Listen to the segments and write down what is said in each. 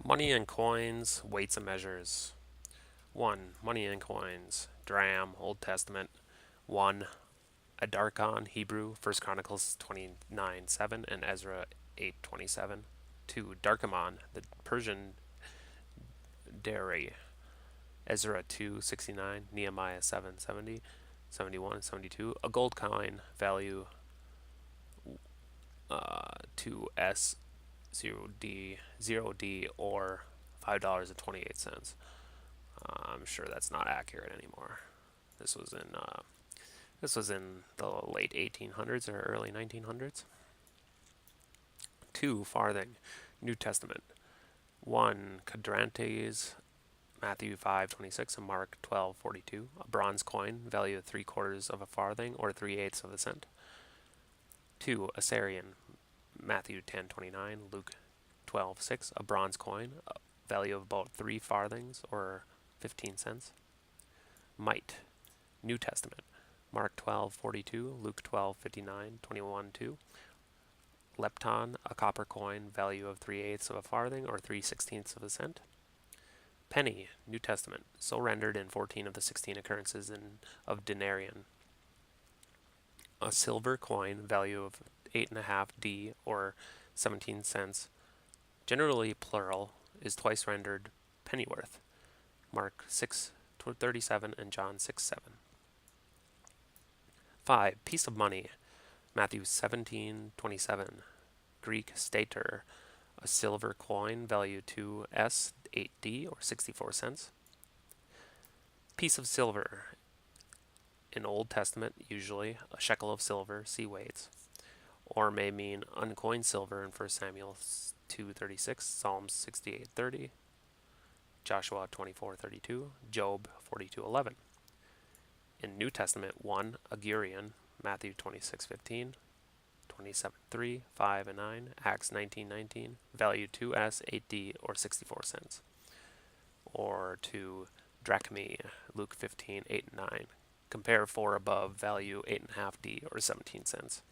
Money and coins, weights and measures. 1. Money and coins. Dram, Old Testament. 1. Adarkon, Hebrew, 1 Chronicles 29:7 and Ezra 8:27. 2. Darkamon, the Persian Deri, Ezra 2:69, Nehemiah 7:70, 71 and 72. A gold coin, value 2S 0D or $5.28. I'm sure that's not accurate anymore. This was in the late 1800s or early 1900s. 2. Farthing, New Testament. 1. Quadrantes, Matthew 5:26 and Mark 12:42. A bronze coin, value of 3/4 of a farthing or 3/8 of a cent. 2. Assyrian, Matthew 10:29, Luke 12:6. A bronze coin, value of about 3 farthings or 15 cents. Mite, New Testament. Mark 12:42, Luke 12:59, 21:2. Lepton, a copper coin, value of 3/8 of a farthing or 3/16 of a cent. Penny, New Testament, so rendered in 14 of the 16 occurrences of denarian. A silver coin, value of 8.5 D or 17 cents, generally plural, is twice rendered pennyworth. Mark 6:37 and John 6:7. 5. Piece of money, Matthew 17:27. Greek stater, a silver coin, value 2S 8D or 64 cents. Piece of silver, in Old Testament, usually a shekel of silver, see weights, or may mean uncoined silver in 1 Samuel 2:36, Psalms 68:30, Joshua 24:32, Job 42:11. In New Testament, 1. Agurian, Matthew 26:15, 27:3, 5 and 9, Acts 19:19, value 2S 8D or 64 cents. Or 2. Drachmae, Luke 15:8 and 9. Compare 4 above, value 8.5 D or 17 cents.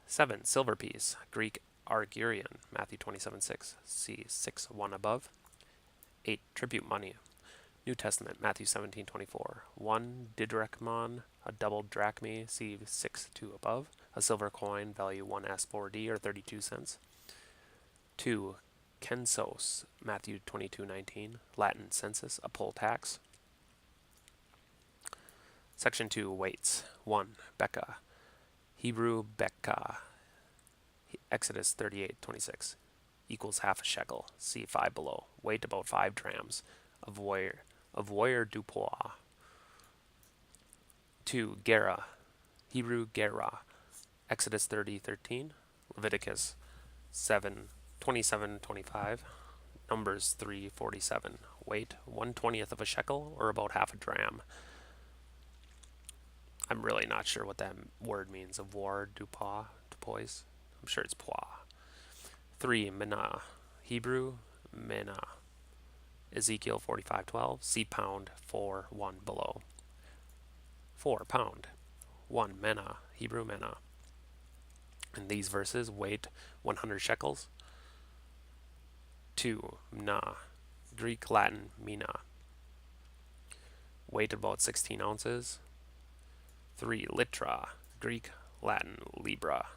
7. Silver piece, Greek argurion, Matthew 27:6, see 6:1 above. 8. Tribute money, New Testament, Matthew 17:24. 1 didrachmon, a double drachmae, see 6:2 above. A silver coin, value 1s4d or 32 cents. 2. Kensos, Matthew 22:19, Latin census, a poll tax. Section 2. Weights. 1. Becca, Hebrew Becca, Exodus 38:26, equals half a shekel, see 5 below. Weight about 5 drams. Avoyer du poids. 2. Gera, Hebrew Gera, Exodus 30:13, Leviticus 27:25, Numbers 3:47. Weight 1/20 of a shekel or about half a dram. I'm really not sure what that word means. Avoyer du poids. I'm sure it's poids. 3. Menah, Hebrew menah, Ezekiel 45:12, see pound 4:1 below. 4. Pound. 1. Menah, Hebrew menah. In these verses, weight 100 shekels. 2. Mnah, Greek Latin mina, weight about 16 ounces. 3. Litra, Greek Latin libra,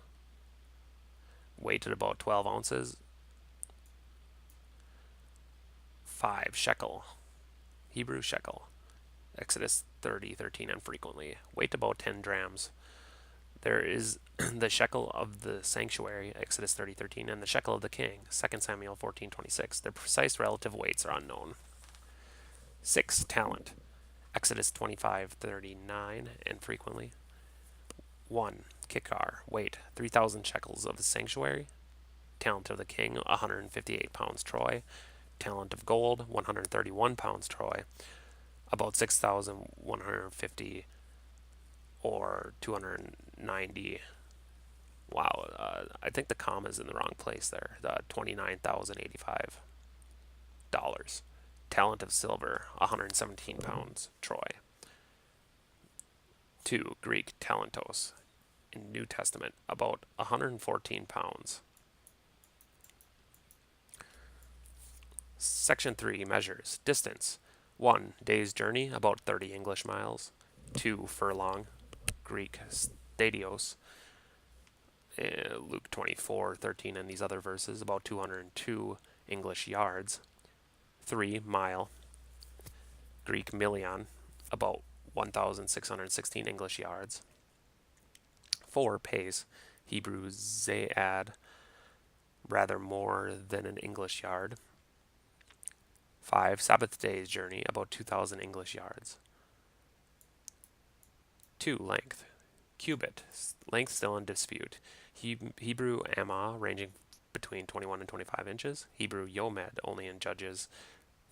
weight at about 12 ounces. 5. Shekel, Hebrew shekel, Exodus 30:13 and frequently, weight about 10 drams. There is the shekel of the sanctuary, Exodus 30:13, and the shekel of the king, 2 Samuel 14:26. Their precise relative weights are unknown. 6. Talent, Exodus 25:39 and frequently. 1. Kikar, weight 3,000 shekels of the sanctuary. Talent of the king, 158 pounds troy. Talent of gold, 131 pounds troy, about 6,150 or 290. Wow, I think the comma's in the wrong place there. $29,085. Talent of silver, 117 pounds troy. 2. Greek talentos, in New Testament, about 114 pounds. Section 3, measures. Distance. 1. Day's journey, about 30 English miles. 2. Furlong, Greek stadios. Luke 24:13 and these other verses, about 202 English yards. 3. Mile, Greek million, about 1,616 English yards. 4. Pace, Hebrew zayad, rather more than an English yard. 5. Sabbath day's journey, about 2,000 English yards. 2. Length, cubit, length still in dispute. Hebrew amma, ranging between 21 and 25 inches. Hebrew yomed, only in Judges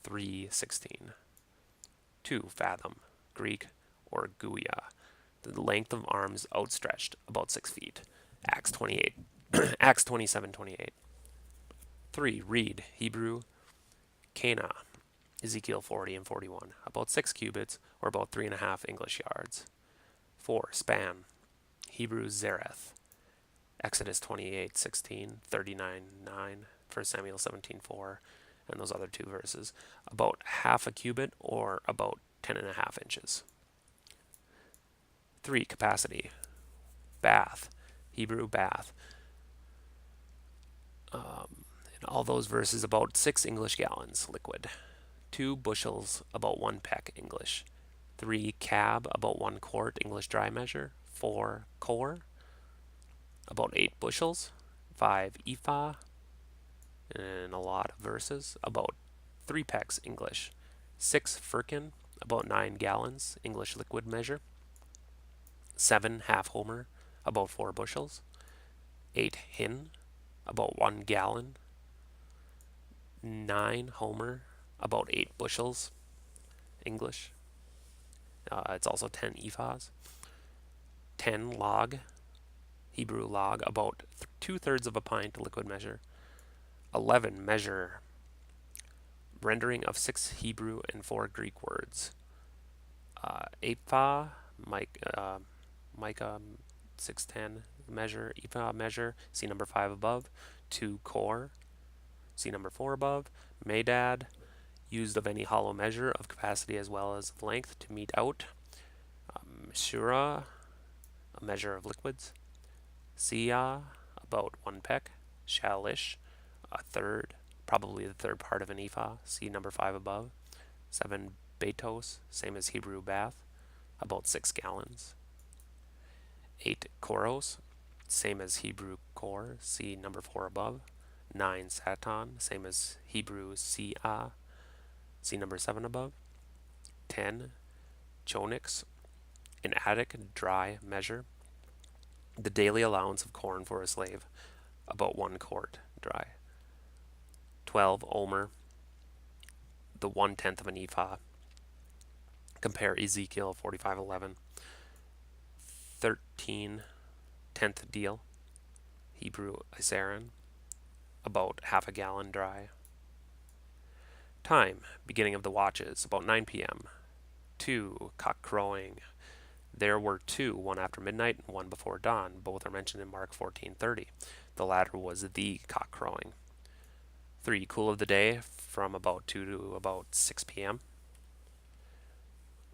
3:16. 2. Fathom, Greek orguia, the length of arms outstretched, about 6 feet. Acts 28, Acts 27:28. 3. Reed, Hebrew Cana, Ezekiel 40 and 41, about 6 cubits, or about 3.5 English yards. 4. Span, Hebrew Zereth, Exodus 28:16, 39:9, 1 Samuel 17:4, and those other two verses, about half a cubit, or about 10.5 inches. 3. Capacity, bath, Hebrew bath, in all those verses, about 6 English gallons liquid. 2. Bushels, about 1 peck English. 3. Cab, about 1 quart English dry measure. 4. Core, about 8 bushels. 5. Ephah, in a lot of verses, about 3 pecks English. 6. Firkin, about 9 gallons English liquid measure. 7. Half homer, about 4 bushels. 8. Hin, about 1 gallon. 9. Homer, about 8 bushels English. It's also 10 ephahs. 10. Log, Hebrew log, about 2/3 of a pint liquid measure. 11. Measure, rendering of 6 Hebrew and 4 Greek words. Ephah, Micah 6:10, measure, ephah measure, see number 5 above. 2. Core, see number 4 above. Medad, used of any hollow measure of capacity as well as of length to mete out. Shura, a measure of liquids. Sia, about 1 peck. Shalish, a third, probably the third part of an ephah, see number 5 above. 7. Betos, same as Hebrew bath, about 6 gallons. 8. Koros, same as Hebrew kor, see number 4 above. 9. Satan, same as Hebrew si'ah, see number 7 above. 10. Chonix, an attic dry measure, the daily allowance of corn for a slave, about 1 quart dry. 12. Omer, the 1/10 of an ephah. Compare Ezekiel 45:11. 13. 10th deal, Hebrew isaron, about half a gallon dry. Time, beginning of the watches, about 9 p.m. 2. Cock crowing. There were 2, one after midnight and one before dawn. Both are mentioned in Mark 14:30. The latter was the cock crowing. 3. Cool of the day, from about 2 to about 6 p.m.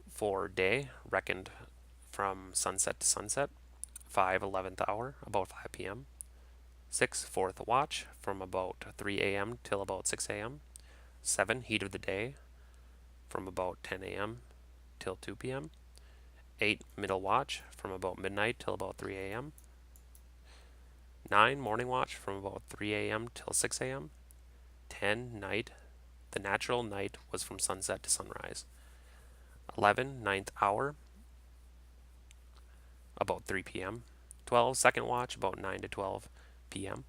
4. Day, reckoned from sunset to sunset. 5. 11th hour, about 5 p.m. 6. Fourth watch, from about 3 a.m. till about 6 a.m. 7. Heat of the day, from about 10 a.m. till 2 p.m. 8. Middle watch, from about midnight till about 3 a.m. 9. Morning watch, from about 3 a.m. till 6 a.m. 10. Night, the natural night was from sunset to sunrise. 11. Ninth hour, about 3 p.m. 12. Second watch, about 9 to 12 p.m.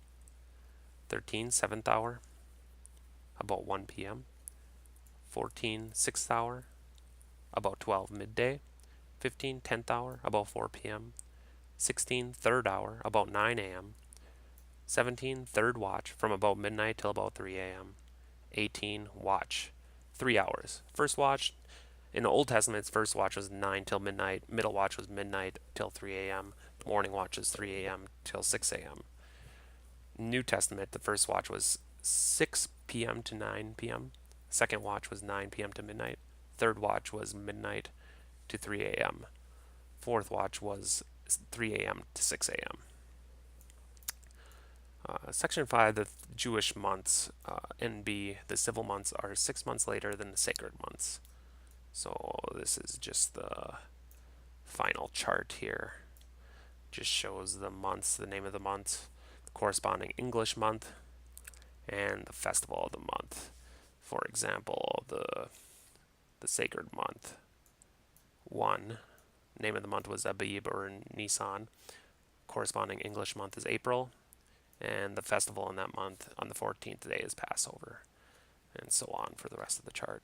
13. Seventh hour, about 1 p.m. 14. Sixth hour, about 12 midday. 15. 10th hour, about 4 p.m. 16. Third hour, about 9 a.m. 17. Third watch, from about midnight till about 3 a.m. 18. Watch, 3 hours. First watch, in the Old Testament, first watch was 9 till midnight. Middle watch was midnight till 3 a.m. Morning watch is 3 a.m. till 6 a.m. New Testament, the first watch was 6 p.m. to 9 p.m. Second watch was 9 p.m. to midnight. Third watch was midnight to 3 a.m. Fourth watch was 3 a.m. to 6 a.m. Section 5, the Jewish months, NB, the civil months are 6 months later than the sacred months. So this is just the final chart here. Just shows the months, the name of the month, the corresponding English month, and the festival of the month. For example, the sacred month 1, name of the month was Abib or Nisan. Corresponding English month is April, and the festival in that month on the 14th day is Passover, and so on for the rest of the chart.